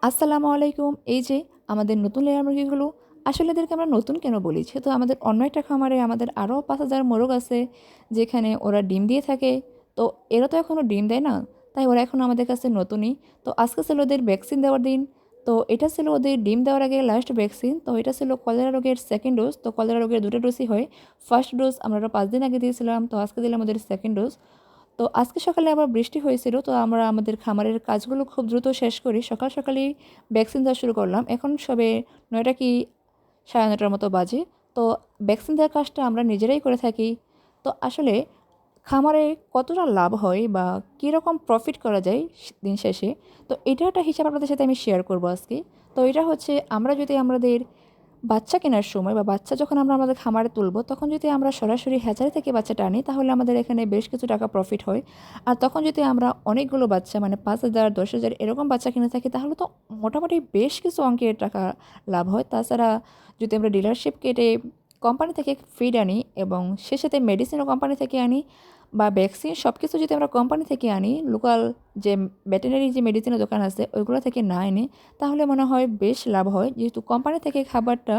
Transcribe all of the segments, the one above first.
আসসালামু আলাইকুম। এই যে আমাদের নতুন লেয়ার মুরগিগুলো, আসলে এদেরকে আমরা নতুন কেন বলি? যেহেতু আমাদের অন্য একটা খামারে আমাদের আরও ৫,০০০ মোরগ আছে, যেখানে ওরা ডিম দিয়ে থাকে। তো এরা তো এখনও ডিম দেয় না, তাই ওরা এখন আমাদের কাছে নতুনই। তো আজকে ছিল ওদের ভ্যাকসিন দেওয়ার দিন। তো এটা ছিল ওদের ডিম দেওয়ার আগে লাস্ট ভ্যাকসিন। তো এটা ছিল কলেরা রোগের সেকেন্ড ডোজ। তো কলেরা রোগের ২টা ডোজই হয়। ফার্স্ট ডোজ আমরা ৫ দিন আগে দিয়েছিলাম। তো আজকে দিলাম ওদের সেকেন্ড ডোজ। তো আজকে সকালে আবার বৃষ্টি হয়েছিল, তো আমরা আমাদের খামারের কাজগুলো খুব দ্রুত শেষ করি সকাল সকালেই ভ্যাকসিন দেওয়া শুরু করলাম। এখন সবে ৯টা কি ৯:৩০ মতো বাজে। তো ভ্যাকসিন দেওয়ার কাজটা আমরা নিজেরাই করে থাকি। তো আসলে খামারে কতটা লাভ হয় বা কীরকম প্রফিট করা যায় দিন শেষে, তো এটা একটা হিসাব আপনাদের সাথে আমি শেয়ার করব আজকে। তো এটা হচ্ছে, আমরা যদি আমাদের বাচ্চা কেনার সময় বা বাচ্চা যখন আমরা আমাদের খামারে তুলব, তখন যদি আমরা সরাসরি হ্যাচারি থেকে বাচ্চাটা আনি, তাহলে আমাদের এখানে বেশ কিছু টাকা প্রফিট হয়। আর তখন যদি আমরা অনেকগুলো বাচ্চা মানে ৫,০০০ ১০,০০০ এরকম বাচ্চা কিনে থাকি, তাহলে তো মোটামুটি বেশ কিছু অঙ্কের টাকা লাভ হয়। তাছাড়া যদি আমরা ডিলারশিপ কেটে কোম্পানি থেকে ফিড আনি এবং সে সাথে মেডিসিনও কোম্পানি থেকে আনি বা ভ্যাকসিন সব কিছু যদি আমরা কোম্পানি থেকে আনি, লোকাল যে ভেটেরিনারি যে মেডিসিনের দোকান আছে ওইগুলো থেকে না এনে, তাহলে মনে হয় বেশ লাভ হয়। যেহেতু কোম্পানি থেকে খাবারটা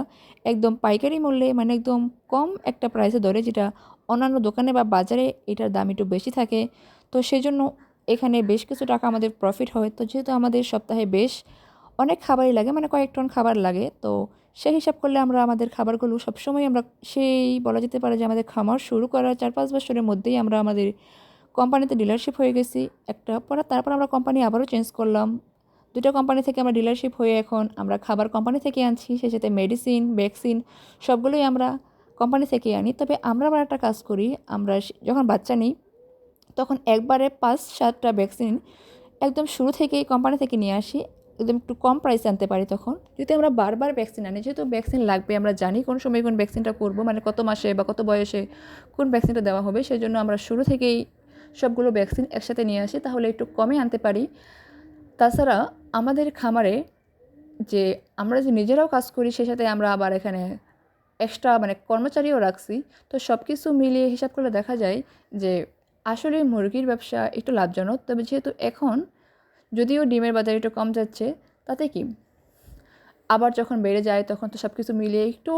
একদম পাইকারি মূল্যে মানে একদম কম একটা প্রাইসে ধরে, যেটা অন্যান্য দোকানে বা বাজারে এটার দাম একটু বেশি থাকে। তো সেজন্য এখানে বেশ কিছু টাকা আমাদের প্রফিট হয়। তো যেহেতু আমাদের সপ্তাহে বেশ অনেক খাবারই লাগে, মানে কয়েক টন খাবার লাগে। তো সেই হিসাব করলে আমরা আমাদের খাবারগুলো সবসময় আমরা সেই বলা যেতে পারে যে আমাদের খামার শুরু করার ৪-৫ বছরের মধ্যেই আমরা আমাদের কোম্পানিতে ডিলারশিপ হয়ে গেছি একটা। পরে তারপর আমরা কোম্পানি আবারও চেঞ্জ করলাম। ২টা কোম্পানি থেকে আমরা ডিলারশিপ হয়ে এখন আমরা খাবার কোম্পানি থেকে আনছি। সেই সাথে মেডিসিন, ভ্যাকসিন সবগুলোই আমরা কোম্পানি থেকে আনি। তবে আমরা আবার একটা কাজ করি, আমরা যখন বাচ্চা নিই, তখন একবারে ৫-৭টা ভ্যাকসিন একদম শুরু থেকেই কোম্পানি থেকে নিয়ে আসি। একদম একটু কম প্রাইসে আনতে পারি তখন। যদি আমরা বারবার ভ্যাকসিন আনি, যেহেতু ভ্যাকসিন লাগবে, আমরা জানি কোন সময় কোন ভ্যাকসিনটা করব, মানে কত মাসে বা কত বয়সে কোন ভ্যাকসিনটা দেওয়া হবে, সেজন্য আমরা শুরু থেকেই সবগুলো ভ্যাকসিন একসাথে নিয়ে আসি, তাহলে একটু কমে আনতে পারি। তাছাড়া আমাদের খামারে যে আমরা যে নিজেরাও কাজ করি, সে সাথে আমরা আবার এখানে এক্সট্রা মানে কর্মচারীও রাখছি। তো সব কিছু মিলিয়ে হিসাব করলে দেখা যায় যে আসলে মুরগির ব্যবসা একটু লাভজনক। তবে যেহেতু এখন যদিও ডিমের বাজার একটু কম যাচ্ছে, তাতে কি আবার যখন বেড়ে যায় তখন তো সব কিছু মিলিয়ে একটু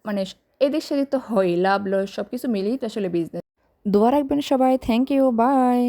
মানে এদিক সেদিক তো হয়ই, লাভ লস সব কিছু মিলিয়েই তো আসলে বিজনেস। দোয়া রাখবেন সবাই। Thank you, by.